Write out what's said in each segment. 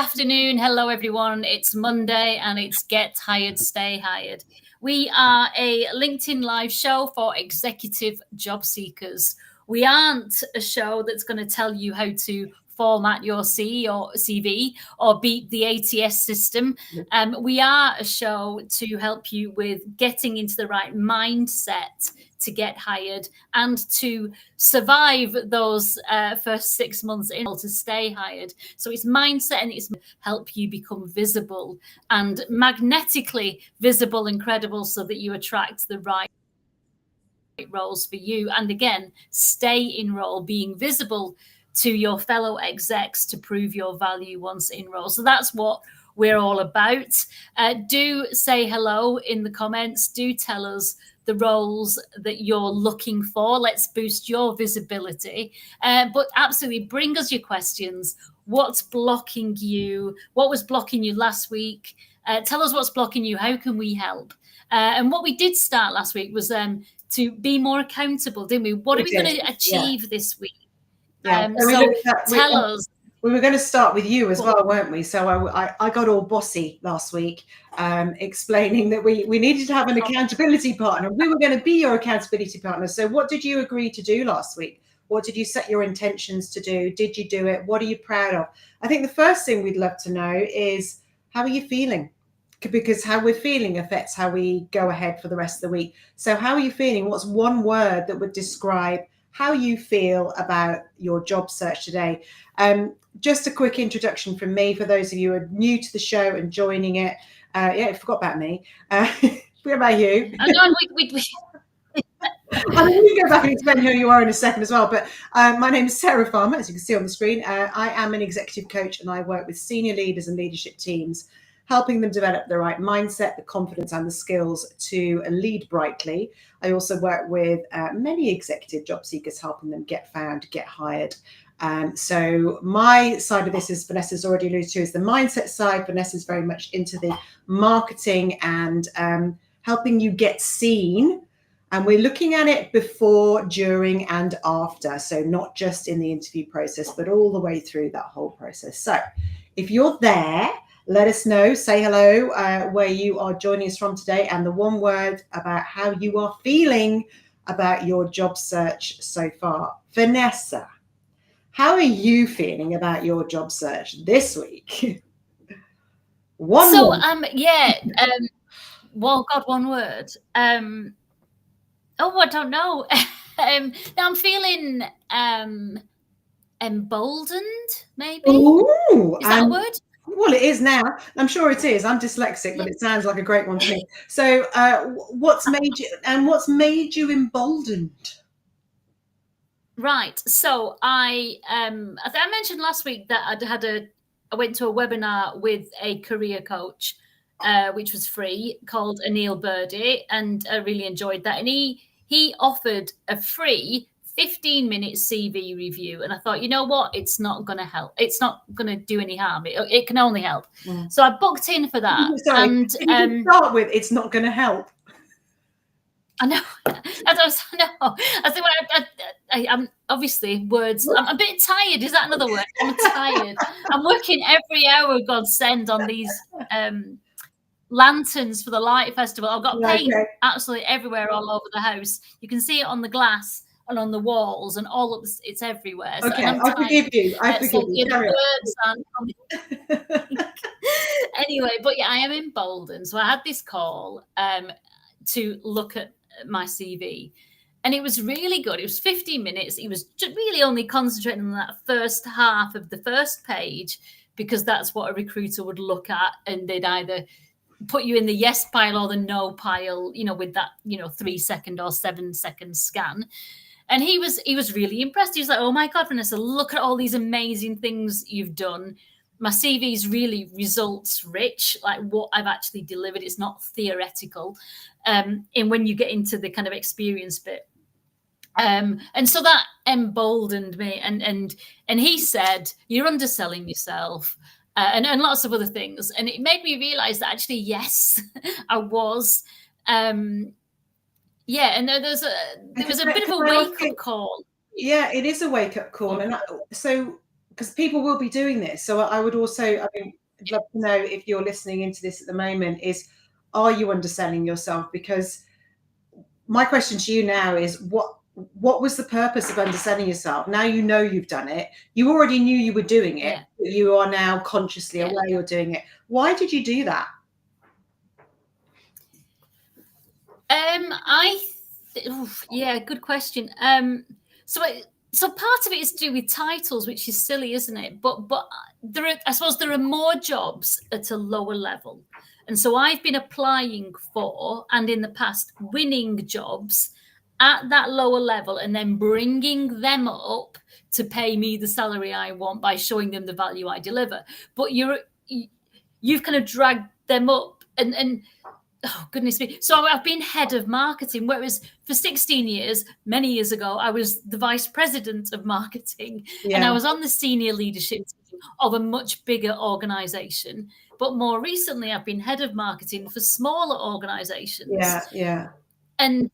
afternoon. Hello, everyone. It's Monday and it's Get Hired, Stay Hired. We are a LinkedIn live show for executive job seekers. We aren't a show that's going to tell you how to format your CV or beat the ATS system. We are a show to help you with getting into the right mindset to get hired and to survive those first 6 months in to stay hired. So it's mindset and it's help you become visible and magnetically visible and credible so that you attract the right roles for you. And again, stay in role, being visible to your fellow execs to prove your value once in role. So that's what we're all about. Do say hello in the comments. Do tell us the roles that you're looking for. Let's boost your visibility. But absolutely, bring us your questions. What's blocking you? What was blocking you last week? Tell us what's blocking you. How can we help? And what we did start last week was to be more accountable, didn't we? What are we going to achieve this week? So tell us. We were going to start with you as well, weren't we? So I got all bossy last week, explaining that we needed to have an accountability partner. We were going to be your accountability partner. So what did you agree to do last week? What did you set your intentions to do? Did you do it? What are you proud of? I think the first thing we'd love to know is, how are you feeling? Because how we're feeling affects how we go ahead for the rest of the week. So how are you feeling? What's one word that would describe how you feel about your job search today? Just a quick introduction from me for those of you who are new to the show and joining it. I forgot about me. What about you? I know, I mean, we can go back and explain who you are in a second as well. But my name is Sarah Farmer, as you can see on the screen. I am an executive coach and I work with senior leaders and leadership teams, helping them develop the right mindset, the confidence and the skills to lead brightly. I also work with many executive job seekers, helping them get found, get hired. So my side of this, as Vanessa's already alluded to, is the mindset side. Vanessa's very much into the marketing and helping you get seen. And we're looking at it before, during and after. So not just in the interview process, but all the way through that whole process. So if you're there, let us know, say hello, where you are joining us from today, and the one word about how you are feeling about your job search so far. Vanessa, how are you feeling about your job search this week? One word. Well, God, one word. I don't know. Now I'm feeling emboldened, maybe. Ooh, is that a word? Well, it is now. I'm sure it is. I'm dyslexic, but it sounds like a great one to me. So what's made you emboldened? Right. So I mentioned last week that I went to a webinar with a career coach, which was free, called Anil Birdie, and I really enjoyed that. And he offered a free 15-minute CV review. And I thought, you know what? It's not going to help. It's not going to do any harm. It can only help. So I booked in for that. Sorry, and you start with, it's not going to help. I know. I'm obviously words. I'm a bit tired. Is that another word? I'm tired. I'm working every hour God send on these lanterns for the Light Festival. I've got paint absolutely everywhere all over the house. You can see it on the glass and on the walls and all of this. It's everywhere. So, okay, I forgive you. I forgive you. Anyway, but yeah, I am emboldened. So I had this call to look at my CV, and it was really good. It was 15 minutes. It was just really only concentrating on that first half of the first page, because that's what a recruiter would look at, and they'd either put you in the yes pile or the no pile, with that 3-second or 7-second scan. And he was really impressed. He was like, oh my God, Vanessa, look at all these amazing things you've done. My CV is really results rich, like what I've actually delivered. It's not theoretical. And when you get into the kind of experience bit. And so that emboldened me. And he said, you're underselling yourself. And lots of other things. And it made me realize that actually, yes, I was. And there was a bit of a wake-up call. Yeah, it is a wake-up call. And so because people will be doing this. So I would also, I mean, I'd love to know if you're listening into this at the moment is, are you underselling yourself? Because my question to you now is, what was the purpose of underselling yourself? Now you know you've done it. You already knew you were doing it. Yeah. But you are now consciously aware you're doing it. Why did you do that? Yeah, good question. So part of it is to do with titles, which is silly, isn't it? But I suppose there are more jobs at a lower level, and so I've been applying for, and in the past winning jobs at that lower level, and then bringing them up to pay me the salary I want by showing them the value I deliver. But you've kind of dragged them up, and oh, goodness me. So I've been head of marketing, whereas for 16 years, many years ago, I was the vice president of marketing, and I was on the senior leadership team of a much bigger organization. But more recently, I've been head of marketing for smaller organizations. Yeah. And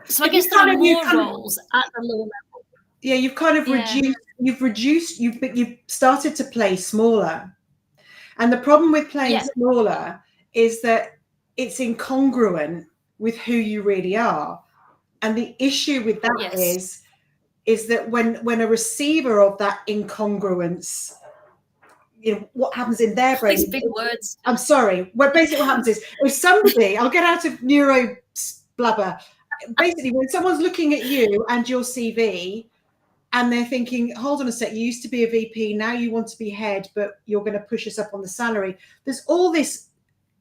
so I guess there are more roles at the lower level. Yeah, you've kind of reduced, you've started to play smaller. And the problem with playing smaller is that it's incongruent with who you really are. And the issue with that is that when a receiver of that incongruence, you know, what happens in their brain? These big words. I'm sorry. Well, basically what happens is if somebody, I'll get out of neuro blubber. Basically, when someone's looking at you and your CV, and they're thinking, hold on a sec, you used to be a VP, now you want to be head, but you're going to push us up on the salary. There's all this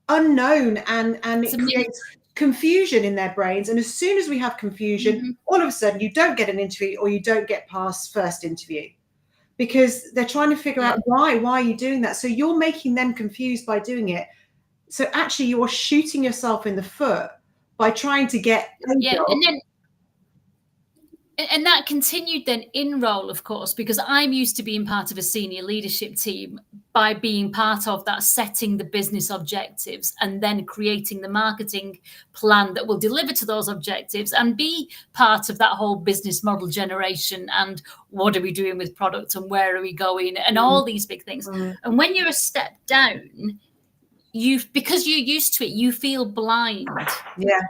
unknown, and it creates confusion in their brains. And as soon as we have confusion, all of a sudden you don't get an interview, or you don't get past first interview, because they're trying to figure out why are you doing that? So you're making them confused by doing it. So actually you're shooting yourself in the foot by trying to get and that continued then in role, of course, because I'm used to being part of a senior leadership team by being part of that, setting the business objectives and then creating the marketing plan that will deliver to those objectives, and be part of that whole business model generation and what are we doing with product and where are we going and all these big things. And when you're a step down, because you're used to it, you feel blind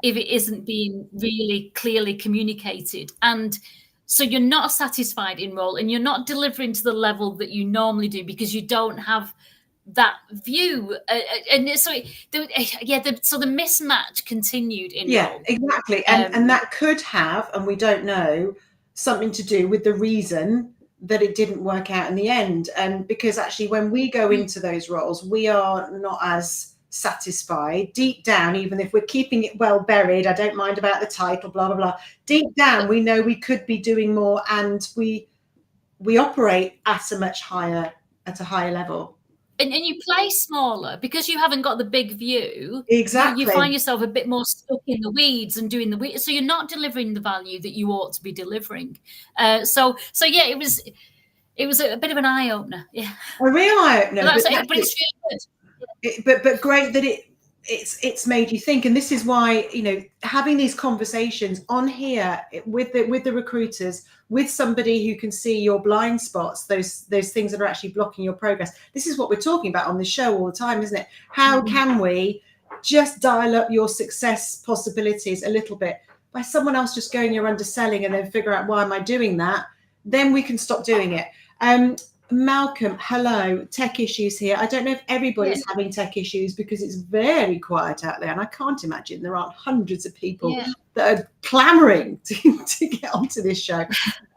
if it isn't being really clearly communicated. And so you're not satisfied in role, and you're not delivering to the level that you normally do because you don't have that view. And so the mismatch continued in role. Exactly. And that could have, and we don't know, something to do with the reason that it didn't work out in the end. And because actually when we go into those roles, we are not as satisfied deep down, even if we're keeping it well buried. I don't mind about the title, blah blah blah. Deep down we know we could be doing more, and we operate at a higher level. And you play smaller because you haven't got the big view. Exactly. You find yourself a bit more stuck in the weeds and doing the weeds. So you're not delivering the value that you ought to be delivering. So yeah, it was a bit of an eye opener. Yeah, a real eye opener. But it's really good. But great that it's made you think. And this is why, you know, having these conversations on here with the recruiters, with somebody who can see your blind spots, those things that are actually blocking your progress. This is what we're talking about on the show all the time, isn't it? How can we just dial up your success possibilities a little bit by someone else just going, you're underselling, and then figure out, why am I doing that? Then we can stop doing it. Malcolm, hello. Tech issues here. I don't know if everybody's having tech issues because it's very quiet out there, and I can't imagine there aren't hundreds of people that are clamoring to get onto this show.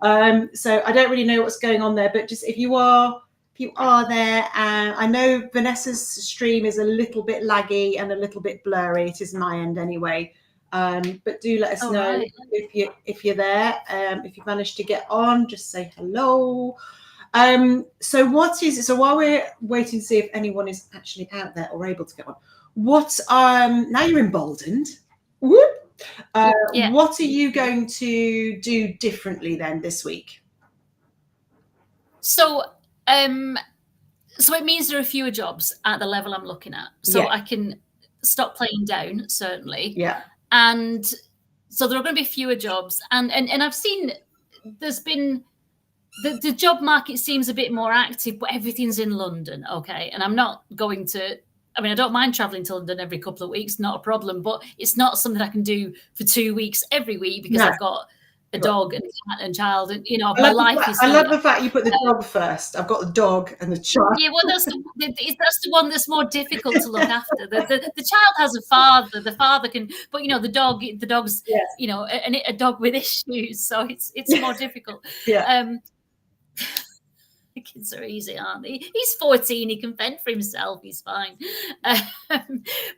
So I don't really know what's going on there, but just if you are there, I know Vanessa's stream is a little bit laggy and a little bit blurry. It is my end anyway. But do let us know if you're there. If you've managed to get on, just say hello. So while we're waiting to see if anyone is actually out there or able to get on, now you're emboldened. Whoop. What are you going to do differently then this week? So it means there are fewer jobs at the level I'm looking at. So I can stop playing down, certainly. Yeah. And so there are going to be fewer jobs. And I've seen there's been the job market seems a bit more active, but everything's in London, okay? And I'm not going to, I mean, I don't mind traveling to London every couple of weeks, not a problem, but it's not something I can do for 2 weeks every week because No. I've got a dog and cat and child, and I my love life is I here. love the fact you put the dog first. I've got the dog and the child. Yeah, well, that's the one that's more difficult to look after. The child has a father. The father can, but the dog's Yes. a dog with issues, so it's more difficult. Yeah. The kids are easy, aren't they? He's 14. He can fend for himself. He's fine.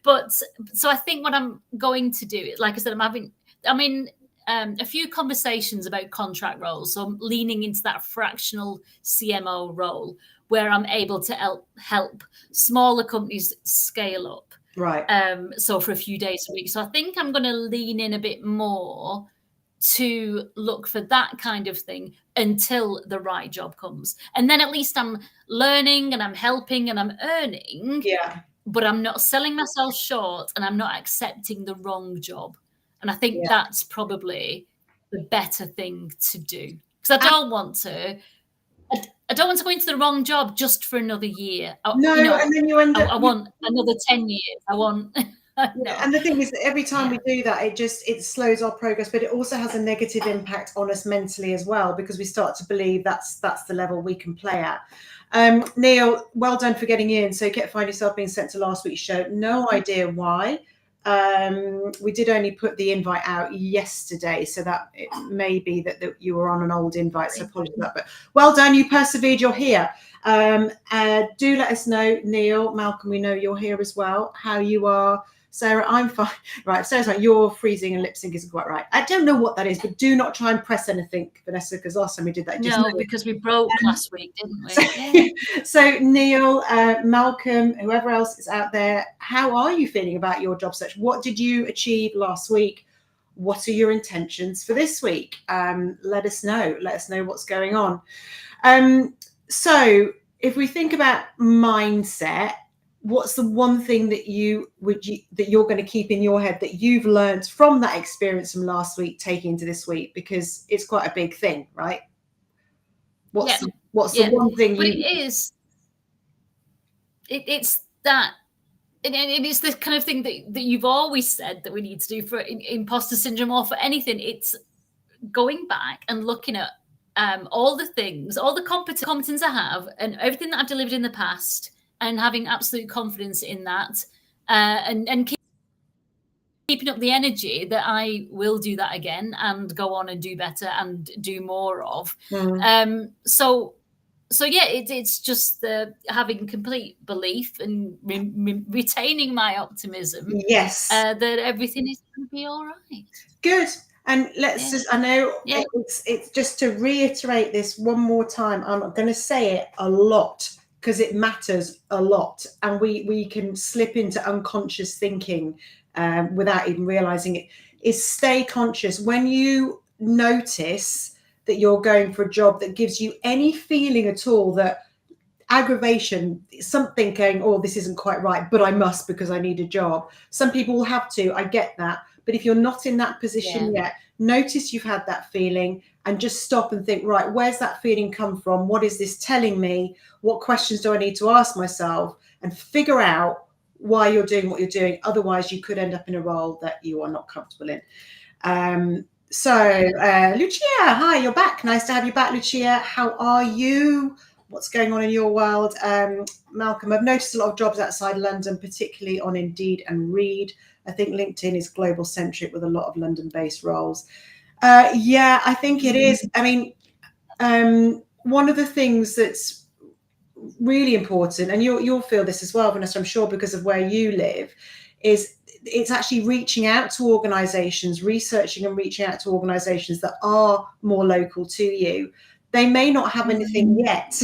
But so I think what I'm going to do, like I said, I'm in a few conversations about contract roles. So I'm leaning into that fractional CMO role where I'm able to help smaller companies scale up. Right. So for a few days a week. So I think I'm going to lean in a bit more to look for that kind of thing until the right job comes. And then at least I'm learning and I'm helping and I'm earning. Yeah. But I'm not selling myself short and I'm not accepting the wrong job. And I think that's probably the better thing to do. Because I don't want to go into the wrong job just for another year. And then you end up. I want another 10 years. I want. No. And the thing is that every time we do that, it slows our progress, but it also has a negative impact on us mentally as well, because we start to believe that's the level we can play at. Neil, well done for getting in. So you kept finding yourself being sent to last week's show. No idea why. We did only put the invite out yesterday, so that it may be that you were on an old invite, so apologies for that. But well done, you persevered, you're here. Do let us know, Neil, Malcolm, we know you're here as well, how you are. Sarah, I'm fine. Right, Sarah's like, you're freezing and lip sync isn't quite right. I don't know what that is, but do not try and press anything, Vanessa, because last time we did that. Because we broke last week, didn't we? So Neil, Malcolm, whoever else is out there, how are you feeling about your job search? What did you achieve last week? What are your intentions for this week? Let us know. Let us know what's going on. So if we think about mindset, what's the one thing that you're going to keep in your head that you've learned from that experience from last week taking into this week? Because it's quite a big thing, right? What's the one thing But it's that, and it is the kind of thing that you've always said that we need to do for imposter syndrome or for anything. It's going back and looking at all the things, all the competence I have and everything that I've delivered in the past, and having absolute confidence in that, and keeping up the energy that I will do that again and go on and do better and do more of. So yeah, it's just having complete belief and retaining my optimism. Yes, that everything is going to be all right. Good. And let's just, I know it's just to reiterate this one more time. I'm going to say it a lot, because it matters a lot, and we can slip into unconscious thinking without even realizing it, is stay conscious. When you notice that you're going for a job that gives you any feeling at all that aggravation, something going, oh, this isn't quite right, but I must because I need a job. Some people will have to, I get that. But if you're not in that position yet, notice you've had that feeling and just stop and think, right, where's that feeling come from? What is this telling me? What questions do I need to ask myself? And figure out why you're doing what you're doing. Otherwise, you could end up in a role that you are not comfortable in. Lucia, hi, you're back. Nice to have you back, Lucia. How are you? What's going on in your world? Malcolm, I've noticed a lot of jobs outside London, particularly on Indeed and Reed. I think LinkedIn is global centric with a lot of London-based roles. I think it is. I mean, one of the things that's really important, and you'll feel this as well, Vanessa, I'm sure, because of where you live, is it's actually reaching out to organisations, researching and reaching out to organisations that are more local to you. They may not have anything yet,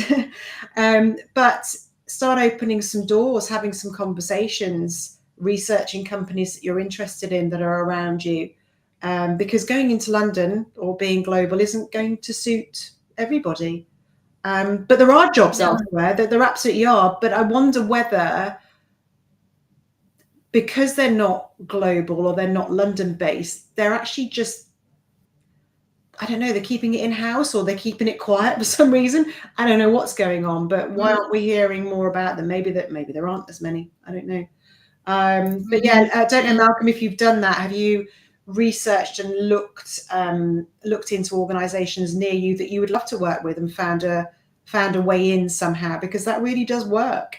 but start opening some doors, having some conversations, researching companies that you're interested in that are around you, because going into London or being global isn't going to suit everybody. But there are jobs elsewhere, that there absolutely are. But I wonder whether, because they're not global or they're not London based, they're actually just, I don't know, they're keeping it in-house or they're keeping it quiet for some reason. I don't know what's going on, but why aren't we hearing more about them? Maybe there aren't as many. I don't know. But yeah, I don't know, Malcolm, if you've done that. Have you researched and looked into organisations near you that you would love to work with and found a way in somehow? Because that really does work.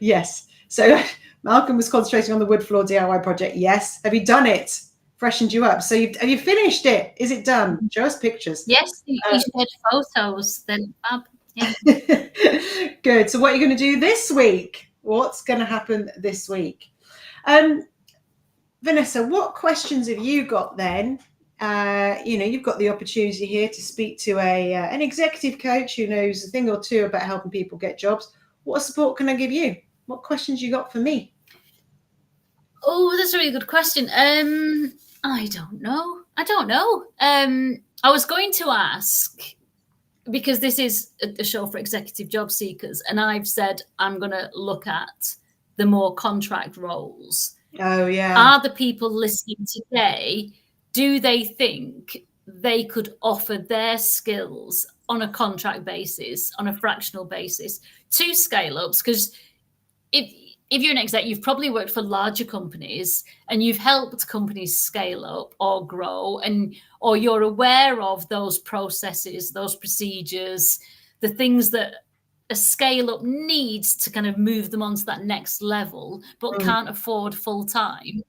Yes. So Malcolm was concentrating on the wood floor DIY project. Yes. Have you done it? Freshened you up. So have you finished it? Is it done? Show us pictures. Yes, you shared photos. Then yeah. Good. So what are you going to do this week? What's going to happen this week? Vanessa, what questions have you got then? You've got the opportunity here to speak to an executive coach who knows a thing or two about helping people get jobs. What support can I give you? What questions you got for me? Oh, that's a really good question. I don't know. I was going to ask, because this is a show for executive job seekers, and I've said I'm going to look at the more contract roles. Oh, yeah. Are the people listening today, do they think they could offer their skills on a contract basis, on a fractional basis, to scale-ups? Because if you're an exec, you've probably worked for larger companies and you've helped companies scale up or grow, or you're aware of those processes, those procedures, the things that a scale up needs to kind of move them onto that next level, but can't afford full time.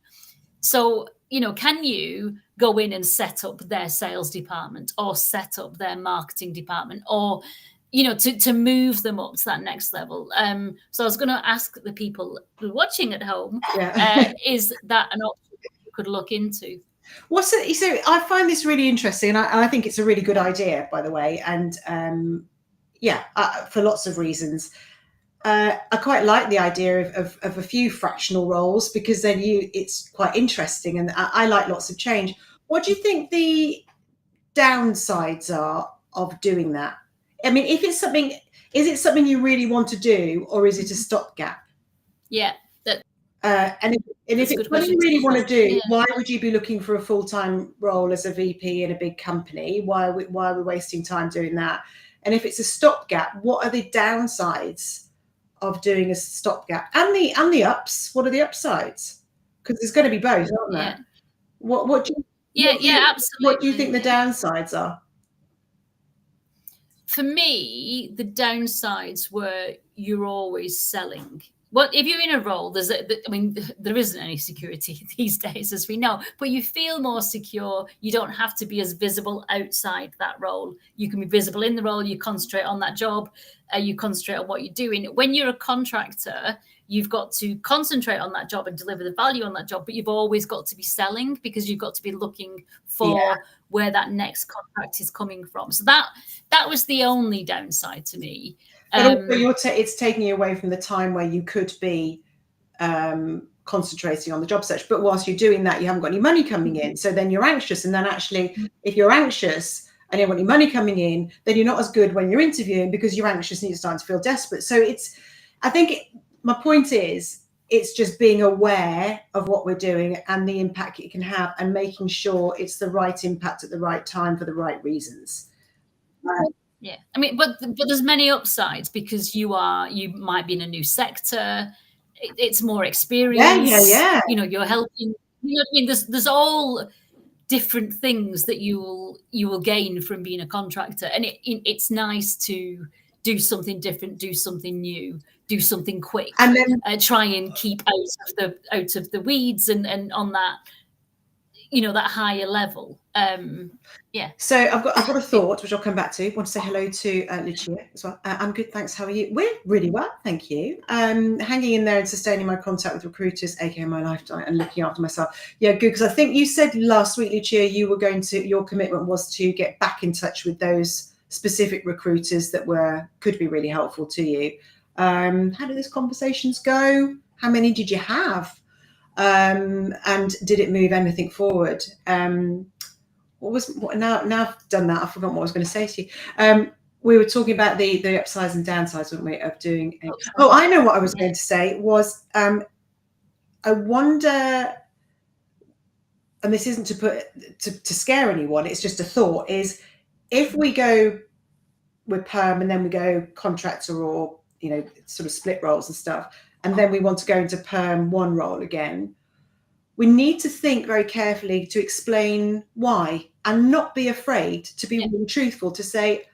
So, can you go in and set up their sales department or set up their marketing department, or to move them up to that next level? So I was going to ask the people watching at home, is that an option you could look into? So I find this really interesting, and I think it's a really good idea, by the way. And for lots of reasons. I quite like the idea of a few fractional roles, because then it's quite interesting, and I like lots of change. What do you think the downsides are of doing that? I mean, is it something you really want to do, or is it a stopgap? Yeah. And if it's something you really want to do, why would you be looking for a full-time role as a VP in a big company? Why are we wasting time doing that? And if it's a stopgap, what are the downsides of doing a stopgap? And the ups, what are the upsides? Because there's going to be both, aren't there? Yeah. What do you absolutely. What do you think the downsides are? For me, the downsides were you're always selling. Well, if you're in a role, there isn't any security these days, as we know, but you feel more secure. You don't have to be as visible outside that role. You can be visible in the role. You concentrate on that job. You concentrate on what you're doing. When you're a contractor, you've got to concentrate on that job and deliver the value on that job, but you've always got to be selling, because you've got to be looking for where that next contract is coming from. So that was the only downside to me. But also it's taking you away from the time where you could be concentrating on the job search. But whilst you're doing that, you haven't got any money coming in. So then you're anxious. And then actually, if you're anxious and you don't want any money coming in, then you're not as good when you're interviewing, because you're anxious and you're starting to feel desperate. So my point is, it's just being aware of what we're doing and the impact it can have, and making sure it's the right impact at the right time for the right reasons. Yeah, I mean, but there's many upsides, because you might be in a new sector. It's more experience. Yeah. You're helping. I mean, there's all different things that you will gain from being a contractor, and it's nice to do something different, do something new, do something quick, and then try and keep out of the weeds and on that, that higher level. So I've got a thought which I'll come back to. I want to say hello to Lucia as well. I'm good, thanks. How are you? We're really well, thank you. Hanging in there and sustaining my contact with recruiters, aka my lifetime, and looking after myself. Yeah, good. Because I think you said last week, Lucia, your commitment was to get back in touch with those specific recruiters that could be really helpful to you. How did those conversations go? How many did you have? And did it move anything forward? Now I've done that, I've forgotten what I was going to say to you. We were talking about the upsides and downsides, weren't we, of doing it. Oh, I know what I was going to say was, I wonder and this isn't to scare anyone, it's just a thought, is if we go with perm and then we go contractor or, sort of split roles and stuff, and then we want to go into perm one role again, we need to think very carefully to explain why, and not be afraid to be really truthful, to say,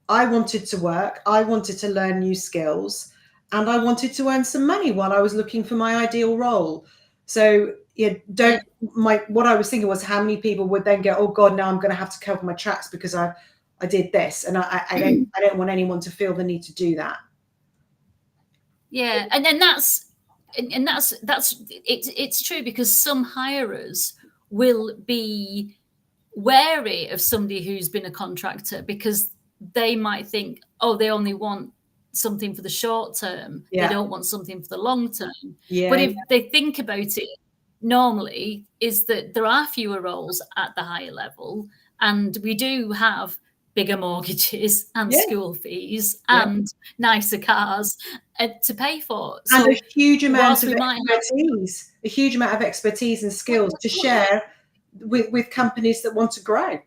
I wanted to work, I wanted to learn new skills, and I wanted to earn some money while I was looking for my ideal role. So what I was thinking was, how many people would then go, oh God, now I'm going to have to cover my tracks because I did this, and I don't want anyone to feel the need to do that. Yeah, and that's it's true, because some hirers will be wary of somebody who's been a contractor, because they might think, oh, they only want something for the short term. They don't want something for the long term. But if they think about it, normally is that there are fewer roles at the higher level, and we do have bigger mortgages and school fees and nicer cars to pay for. And a huge amount of expertise and skills to share with companies that want to grow.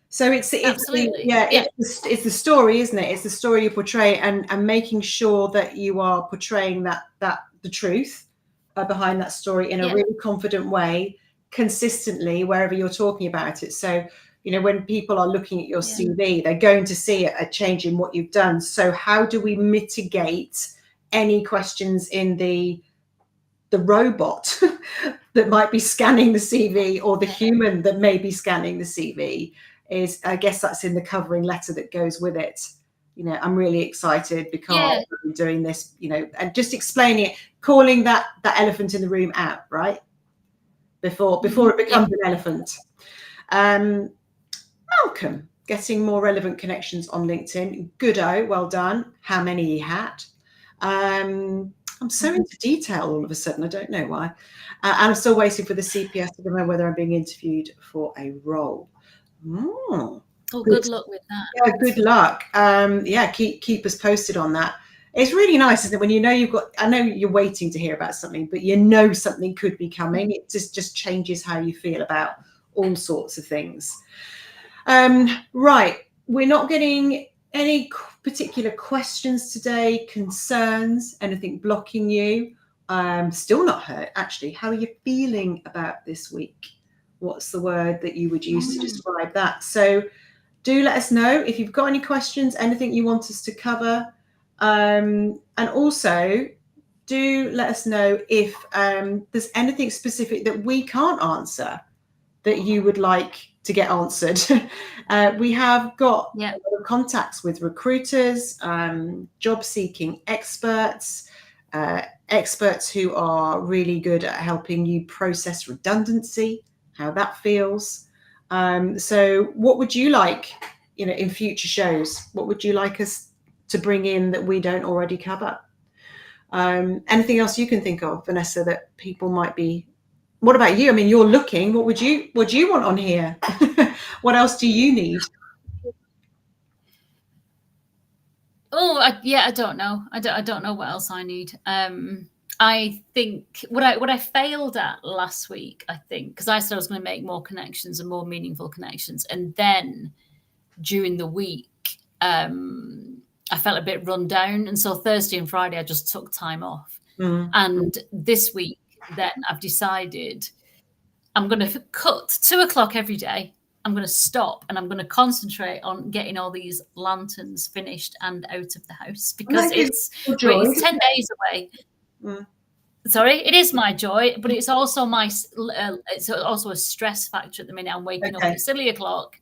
So it's the story, isn't it? It's the story you portray, and making sure that you are portraying that the truth behind that story in a really confident way, consistently, wherever you're talking about it. So, when people are looking at your CV, they're going to see a change in what you've done. So how do we mitigate any questions in the robot that might be scanning the CV, or the human that may be scanning the CV? Is, I guess that's in the covering letter that goes with it. I'm really excited because I'm doing this, and just explaining it, calling that elephant in the room out, right? Before it becomes an elephant. Malcolm, getting more relevant connections on LinkedIn. Good-o, well done. How many you had? I'm so into detail all of a sudden. I don't know why. And I'm still waiting for the CPS to know whether I'm being interviewed for a role. Good luck with that. Yeah, good luck. Keep us posted on that. It's really nice, isn't it, when I know you're waiting to hear about something, but something could be coming. It just changes how you feel about all sorts of things. Right, we're not getting any particular questions today, concerns, anything blocking you. Still not heard, actually. How are you feeling about this week? What's the word that you would use to describe that? So do let us know if you've got any questions, anything you want us to cover. And also do let us know if there's anything specific that we can't answer that you would like to get answered. We have got a lot of contacts with recruiters, job seeking experts, experts who are really good at helping you process redundancy, how that feels. So what would you like, in future shows? What would you like us to bring in that we don't already cover? Anything else you can think of, Vanessa, that people might be? What about you? I mean, you're looking. What would you want on here? What else do you need? I don't know. I don't know what else I need. I think what I failed at last week, because I said I was going to make more connections and more meaningful connections, and then during the week, I felt a bit run down, and so Thursday and Friday I just took time off. And this week, then I've decided I'm going to cut 2:00 every day. I'm going to stop and I'm going to concentrate on getting all these lanterns finished and out of the house, because it's 10 days away. Sorry, it is my joy, but it's also it's also a stress factor at the minute. I'm waking up at silly o'clock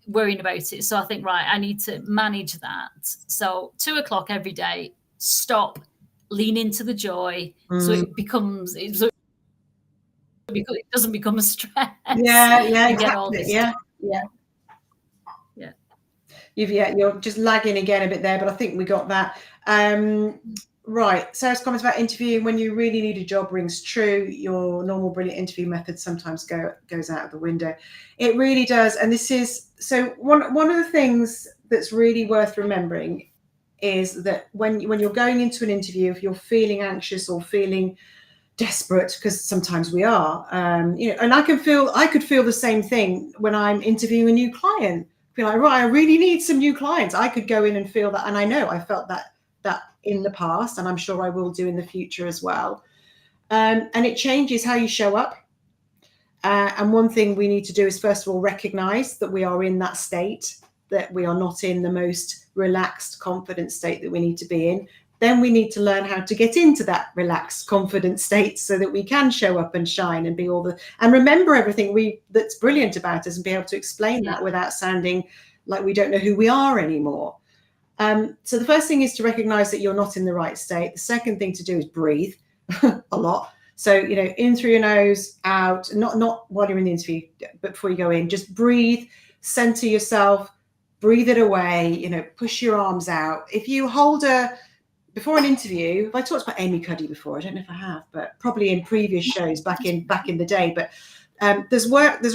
worrying about it. So I think, right, I need to manage that. So 2:00 every day, stop, lean into the joy, so it becomes it doesn't become a stress. Exactly. You're just lagging again a bit there, but I think we got that. Right, Sarah's comments about interviewing when you really need a job rings true. Your normal brilliant interview method sometimes goes out of the window. It really does. And this is so one of the things that's really worth remembering is that when you're going into an interview, if you're feeling anxious or feeling desperate, because sometimes we are, and I could feel the same thing when I'm interviewing a new client. Feel like, right, I really need some new clients. I could go in and feel that, and I know I felt that in the past, and I'm sure I will do in the future as well. And it changes how you show up. And one thing we need to do is, first of all, recognize that we are in that state, that we are not in the most relaxed, confident state that we need to be in. Then we need to learn how to get into that relaxed, confident state so that we can show up and shine and be and remember everything that's brilliant about us, and be able to explain that without sounding like we don't know who we are anymore. So the first thing is to recognize that you're not in the right state. The second thing to do is breathe a lot. So, in through your nose, out, not while you're in the interview, but before you go in, just breathe, center yourself, breathe it away, push your arms out. If you hold before an interview, if I talked about Amy Cuddy before, I don't know if I have, but probably in previous shows back in the day, but there's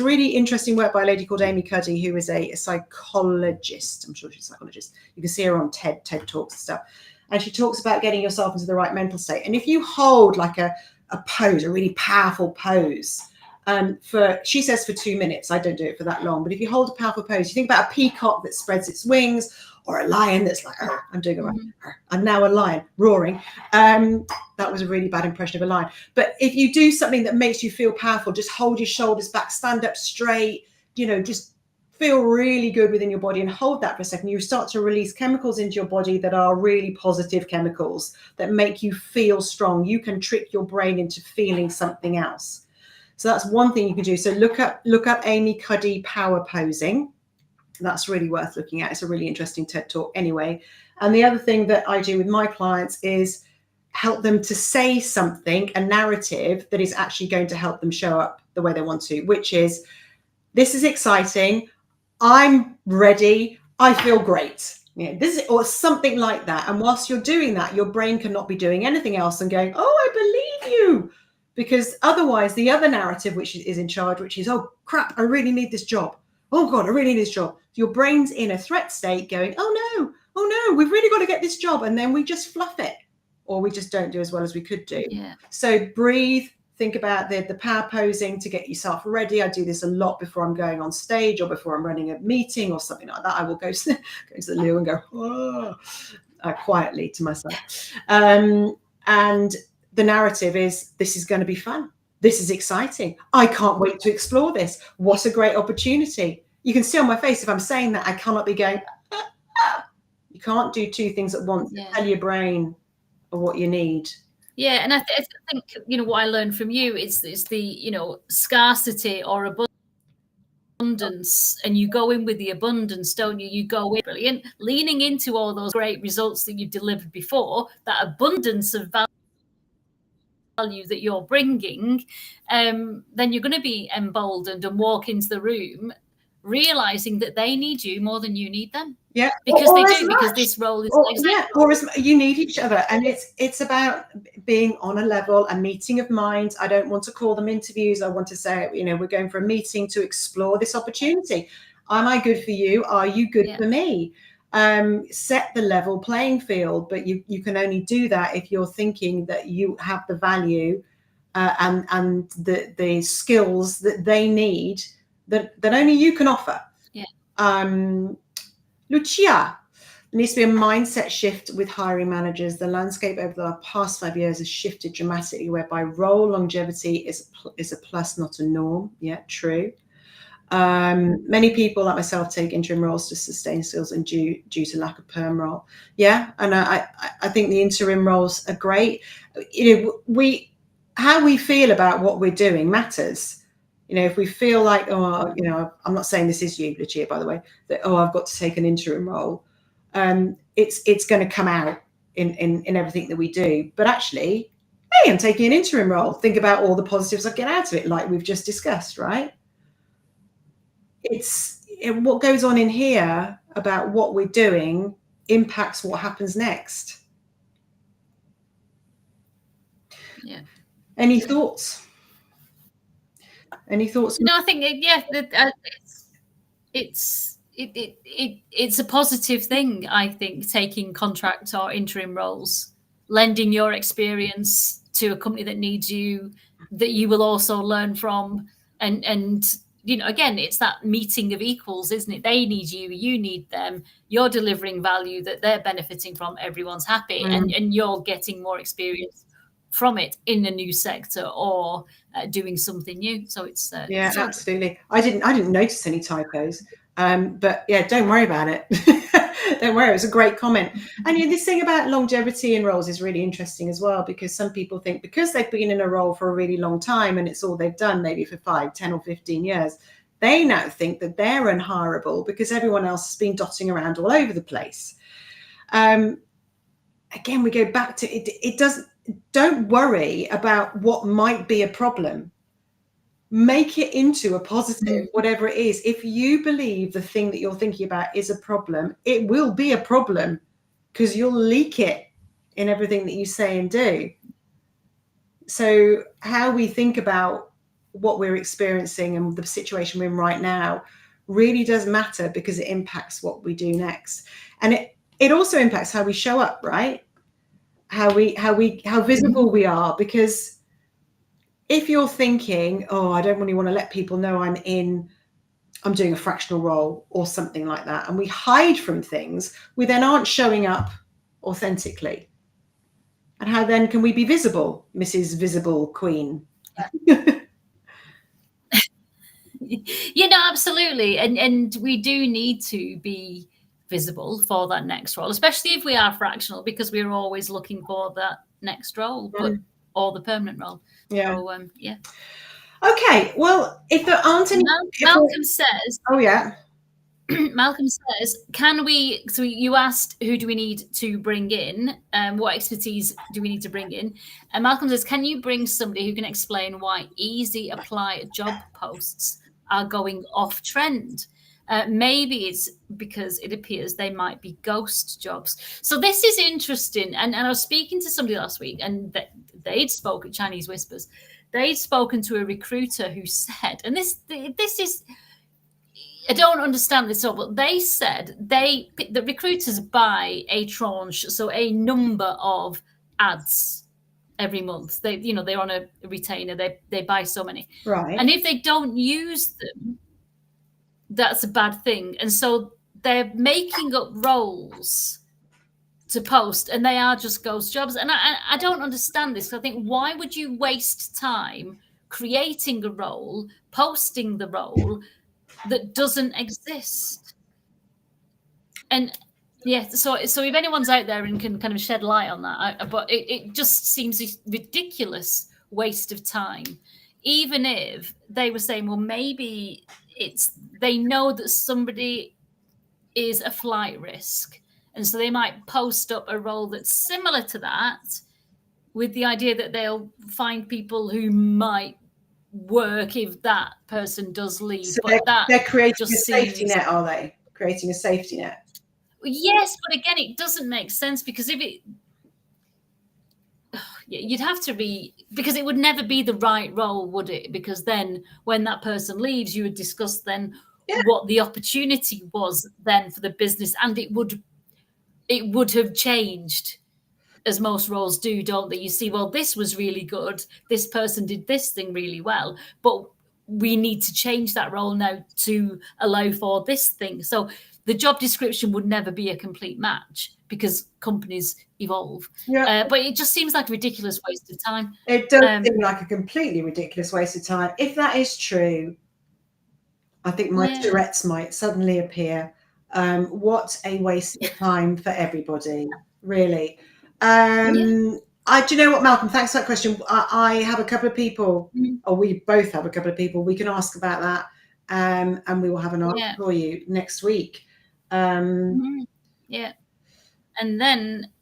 really interesting work by a lady called Amy Cuddy, who is a psychologist. I'm sure she's a psychologist. You can see her on TED Talks and stuff. And she talks about getting yourself into the right mental state. And if you hold like a pose, a really powerful pose, she says for 2 minutes, I don't do it for that long, but if you hold a powerful pose, you think about a peacock that spreads its wings, or a lion that's like, I'm doing it right. I'm now a lion roaring. That was a really bad impression of a lion. But if you do something that makes you feel powerful, just hold your shoulders back, stand up straight, just feel really good within your body, and hold that for a second. You start to release chemicals into your body that are really positive chemicals that make you feel strong. You can trick your brain into feeling something else. So that's one thing you can do. So look up Amy Cuddy power posing. That's really worth looking at. It's a really interesting TED Talk anyway. And the other thing that I do with my clients is help them to say something, a narrative that is actually going to help them show up the way they want to, which is, this is exciting, I'm ready, I feel great. Or something like that. And whilst you're doing that, your brain cannot be doing anything else and going, oh, I believe you. Because otherwise, the other narrative, which is in charge, which is, oh, crap, I really need this job. Oh, God, I really need this job. Your brain's in a threat state going, oh, no, we've really got to get this job. And then we just fluff it, or we just don't do as well as we could do. Yeah. So breathe. Think about the power posing to get yourself ready. I do this a lot before I'm going on stage, or before I'm running a meeting or something like that. I will go to the loo and go, quietly to myself. And the narrative is, this is going to be fun. This is exciting. I can't wait to explore this. What a great opportunity. You can see on my face, if I'm saying that, I cannot be going, You can't do two things at once. Yeah. Tell your brain what you need. Yeah, and I think what I learned from you is the scarcity or abundance, and you go in with the abundance, don't you? You go in brilliant, leaning into all those great results that you've delivered before, that abundance of value that you're bringing, then you're going to be emboldened and walk into the room realizing that they need you more than you need them. Yeah, because they do, because this role is you need each other, and it's about being on a level, a meeting of minds. I don't want to call them interviews. I want to say, we're going for a meeting to explore this opportunity. Am I good for you? Are you good for me? Set the level playing field, but you can only do that if you're thinking that you have the value and the skills that they need that only you can offer. Lucia, there needs to be a mindset shift with hiring managers. The landscape over the past 5 years has shifted dramatically, whereby role longevity is a plus, not a norm. Yeah, true. Many people like myself take interim roles to sustain skills and due to lack of perm role. Yeah, and I think the interim roles are great. How we feel about what we're doing matters. If we feel like, I'm not saying this is you, Lucia, by the way, that, I've got to take an interim role. It's going to come out in everything that we do. But actually, hey, I'm taking an interim role. Think about all the positives I get out of it, like we've just discussed, right? It's what goes on in here about what we're doing impacts what happens next. Yeah. Any thoughts? Any thoughts? No, I think it's a positive thing. I think taking contract or interim roles, lending your experience to a company that needs you, that you will also learn from. And you know, again, it's that meeting of equals, isn't it? They need you, you need them, you're delivering value that they're benefiting from, everyone's happy, and you're getting more experience from it in a new sector or doing something new. So it's yeah, so absolutely. I didn't notice any typos, but yeah, don't worry about it. Don't worry, it was a great comment. And this thing about longevity in roles is really interesting as well, because some people think because they've been in a role for a really long time and it's all they've done, maybe for 5, 10 or 15 years, they now think that they're unhireable because everyone else has been dotting around all over the place. Again, we go back to it. It doesn't. Don't worry about what might be a problem. Make it into a positive, whatever it is. If you believe the thing that you're thinking about is a problem, it will be a problem because you'll leak it in everything that you say and do. So how we think about what we're experiencing and the situation we're in right now really does matter, because it impacts what we do next. And it also impacts how we show up, right? How visible we are, because if you're thinking, oh, I don't really want to let people know I'm doing a fractional role or something like that, and we hide from things, we then aren't showing up authentically. And how then can we be visible, Mrs. Visible Queen? You know, absolutely. And we do need to be visible for that next role, especially if we are fractional, because we're always looking for that next role, but or the permanent role. Yeah. So, yeah. Okay. Well, if there aren't any, Malcolm says. Oh yeah. Malcolm says, can we? So you asked, who do we need to bring in? What expertise do we need to bring in? And Malcolm says, can you bring somebody who can explain why easy apply job posts are going off trend? Maybe it's because it appears they might be ghost jobs. So this is interesting. And I was speaking to somebody last week, and they'd spoken Chinese Whispers. They'd spoken to a recruiter who said, and this is, I don't understand this all, but they said the recruiters buy a tranche, so a number of ads every month. They're on a retainer. They buy so many, right? And if they don't use them, that's a bad thing. And so they're making up roles to post, and they are just ghost jobs. And I don't understand this. I think, why would you waste time creating a role, posting the role that doesn't exist? And yeah, so if anyone's out there and can kind of shed light on that, but it just seems a ridiculous waste of time. Even if they were saying, well, maybe they know that somebody is a flight risk, and so they might post up a role that's similar to that, with the idea that they'll find people who might work if that person does leave. So but they're creating a safety net, are they? Creating a safety net. Yes, but again, it doesn't make sense, because you'd have to because it would never be the right role, would it? Because then when that person leaves, you would discuss then what the opportunity was then for the business, and it would have changed, as most roles do, don't they? You see, well, this was really good, this person did this thing really well, but we need to change that role now to allow for this thing. So the job description would never be a complete match, because companies evolve. But it just seems like a ridiculous waste of time. It does seem like a completely ridiculous waste of time. If that is true, I think my Tourette's might suddenly appear. What a waste of time for everybody, really. Do you know what, Malcolm? Thanks for that question. I have a couple of people, or we both have a couple of people we can ask about that, and we will have an answer for you next week. Yeah. And then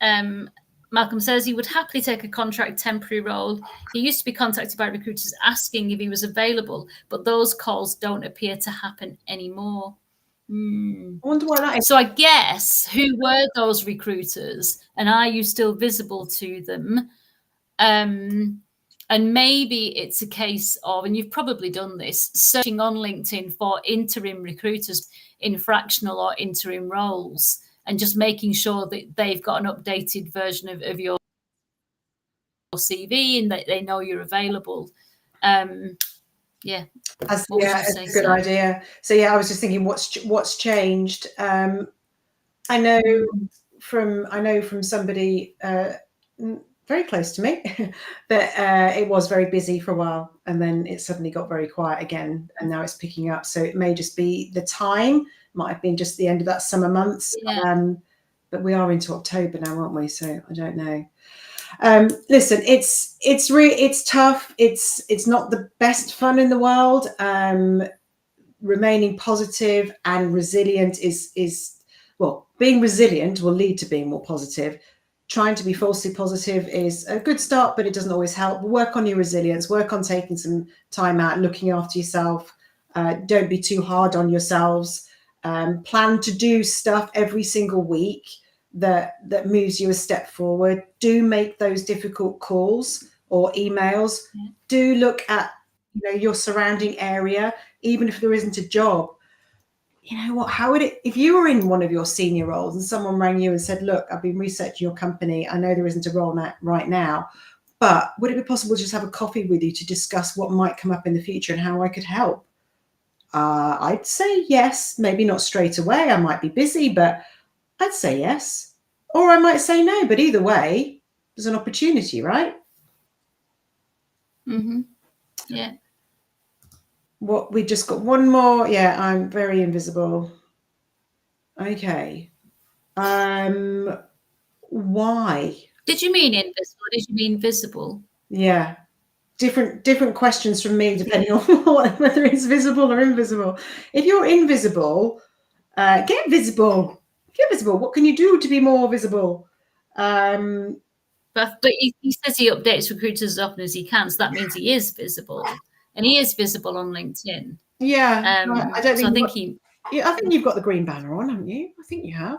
Malcolm says he would happily take a contract temporary role. He used to be contacted by recruiters asking if he was available, but those calls don't appear to happen anymore. I wonder why that is. So I guess, who were those recruiters, and are you still visible to them? And maybe it's a case of, and you've probably done this, searching on LinkedIn for interim recruiters in fractional or interim roles, and just making sure that they've got an updated version of your CV and that they know you're available. Yeah. That's a good idea. So yeah, I was just thinking, what's changed? I know from somebody very close to me that it was very busy for a while, and then it suddenly got very quiet again, and now it's picking up. So it may just be the time, might have been just the end of that summer months. Yeah. But we are into October now, aren't we? So I don't know. Listen, it's tough. It's not the best fun in the world. Remaining positive and resilient is well, being resilient will lead to being more positive. Trying to be falsely positive is a good start, but it doesn't always help. Work on your resilience. Work on taking some time out, looking after yourself. Don't be too hard on yourselves. Plan to do stuff every single week that moves you a step forward. Do make those difficult calls or emails. Do look at your surrounding area, even if there isn't a job. You know what, how would it, if you were in one of your senior roles and someone rang you and said, look, I've been researching your company, I know there isn't a role right now, but would it be possible to just have a coffee with you to discuss what might come up in the future and how I could help? I'd say yes. Maybe not straight away, I might be busy, but I'd say yes. Or I might say no, but either way, there's an opportunity, right? Yeah. What, we just got one more. Yeah, I'm very invisible. Okay. Why? Did you mean invisible? Did you mean visible? Yeah. Different questions from me depending on whether it's visible or invisible. If you're invisible, get visible. Get visible. What can you do to be more visible? But he says he updates recruiters as often as he can, so that means he is visible. And he is visible on LinkedIn. Yeah, I don't think. I think you've got the green banner on, haven't you? I think you have.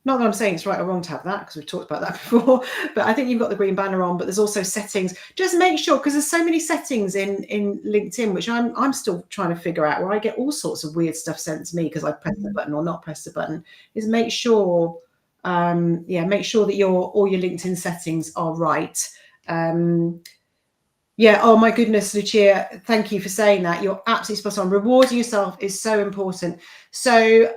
Not that I'm saying it's right or wrong to have that, because we've talked about that before. But I think you've got the green banner on. But there's also settings. Just make sure, because there's so many settings in LinkedIn, which I'm still trying to figure out, where I get all sorts of weird stuff sent to me because I press the button or not press the button. Is make sure, make sure that all your LinkedIn settings are right. Yeah. Oh my goodness, Lucia, thank you for saying that. You're absolutely spot on. Rewarding yourself is so important. So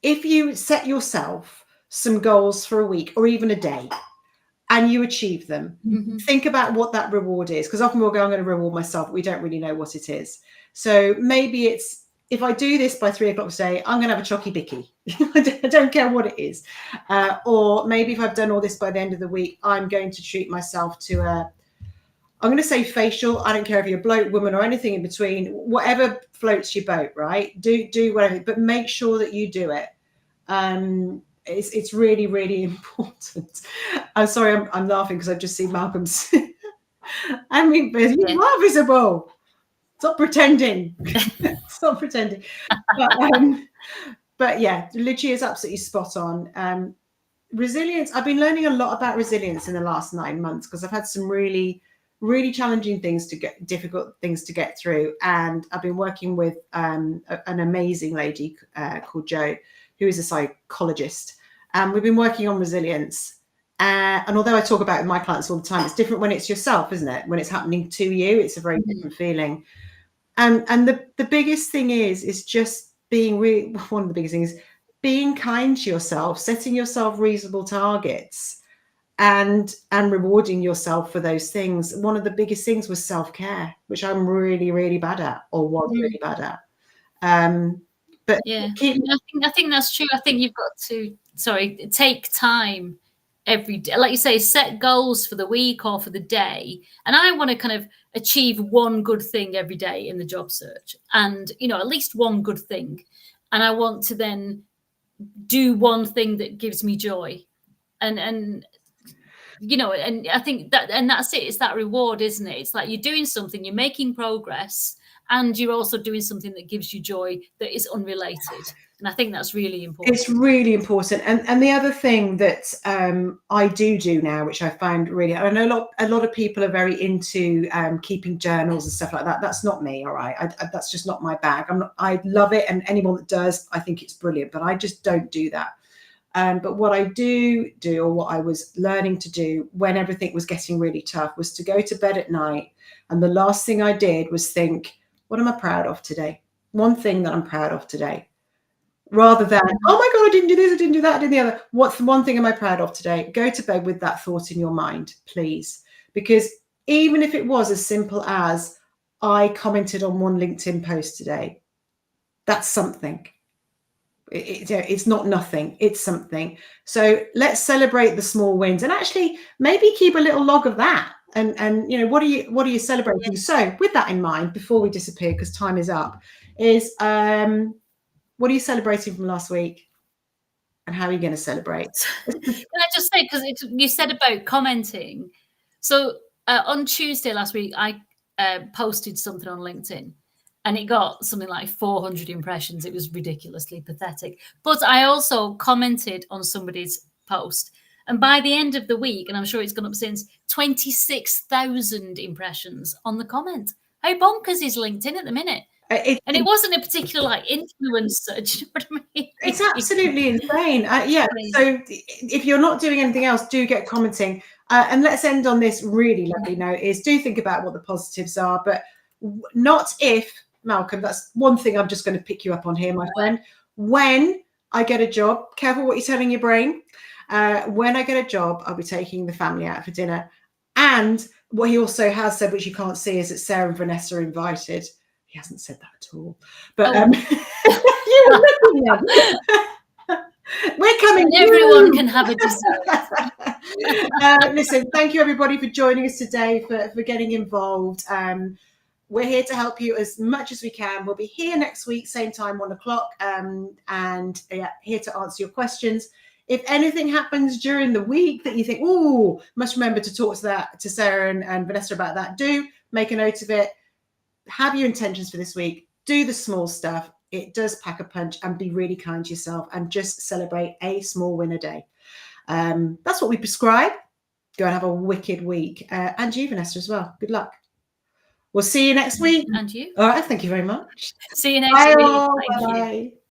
if you set yourself some goals for a week or even a day and you achieve them, think about what that reward is. Because often we'll go, I'm going to reward myself, but we don't really know what it is. So maybe it's, if I do this by 3 o'clock today, I'm going to have a chocky bicky. I don't care what it is. Or maybe if I've done all this by the end of the week, I'm going to treat myself to I'm going to say facial. I don't care if you're a bloke, woman, or anything in between. Whatever floats your boat, right? Do whatever, but make sure that you do it. It's really, really important. I'm sorry, I'm laughing because I've just seen Malcolm's. I mean, you are visible. Stop pretending. Stop pretending. But yeah, Lucia is absolutely spot on. Resilience. I've been learning a lot about resilience in the last 9 months because I've had some really challenging things difficult things to get through. And I've been working with an amazing lady called Jo, who is a psychologist. And we've been working on resilience. And although I talk about it with my clients all the time, it's different when it's yourself, isn't it? When it's happening to you, it's a very different feeling. And the biggest thing is just being one of the biggest things is being kind to yourself, setting yourself reasonable targets. And rewarding yourself for those things. One of the biggest things was self-care, which I'm really, really bad at, or was really bad at. But yeah, I think that's true. I think you've got to take time every day, like you say, set goals for the week or for the day. And I want to kind of achieve one good thing every day in the job search, and at least one good thing. And I want to then do one thing that gives me joy, and I think that's it. It's that reward, isn't it? It's like you're doing something, you're making progress, and you're also doing something that gives you joy that is unrelated. And I think that's really important. It's really important. And the other thing that I do now, which I found really, I know a lot of people are very into keeping journals and stuff like that. That's not me. All right. That's just not my bag. I love it. And anyone that does, I think it's brilliant, but I just don't do that. But what I do, or what I was learning to do when everything was getting really tough, was to go to bed at night. And the last thing I did was think, what am I proud of today? One thing that I'm proud of today. Rather than, oh my God, I didn't do this, I didn't do that, I did the other. What's the one thing am I proud of today? Go to bed with that thought in your mind, please. Because even if it was as simple as, I commented on one LinkedIn post today, that's something. It's not nothing, it's something. So let's celebrate the small wins, and actually maybe keep a little log of that. And you know, what are you celebrating? So with that in mind, before we disappear, because time is up, is what are you celebrating from last week? And how are you going to celebrate? Can I just say, because you said about commenting. So on Tuesday last week, I posted something on LinkedIn and it got something like 400 impressions. It was ridiculously pathetic. But I also commented on somebody's post. And by the end of the week, and I'm sure it's gone up since, 26,000 impressions on the comment. How bonkers is LinkedIn at the minute? And it wasn't a particular like influencer. Do you know what I mean? It's absolutely insane. Yeah. So if you're not doing anything else, do get commenting. And let's end on this really lovely note: is do think about what the positives are, but not if, Malcolm. That's one thing I'm just going to pick you up on here, my friend. When I get a job, careful what you're telling your brain. When I get a job, I'll be taking the family out for dinner. And what he also has said, which you can't see, is that Sarah and Vanessa are invited. He hasn't said that at all. But you were looking at we're coming. Everyone can have a dessert. Listen, thank you everybody for joining us today, for getting involved. We're here to help you as much as we can. We'll be here next week, same time, 1 o'clock, and here to answer your questions. If anything happens during the week that you think, oh, must remember to talk to Sarah and Vanessa about that, do make a note of it. Have your intentions for this week. Do the small stuff. It does pack a punch, and be really kind to yourself and just celebrate a small win a day. That's what we prescribe. Go and have a wicked week. And you, Vanessa, as well. Good luck. We'll see you next week. And you. All right. Thank you very much. See you next week. Bye.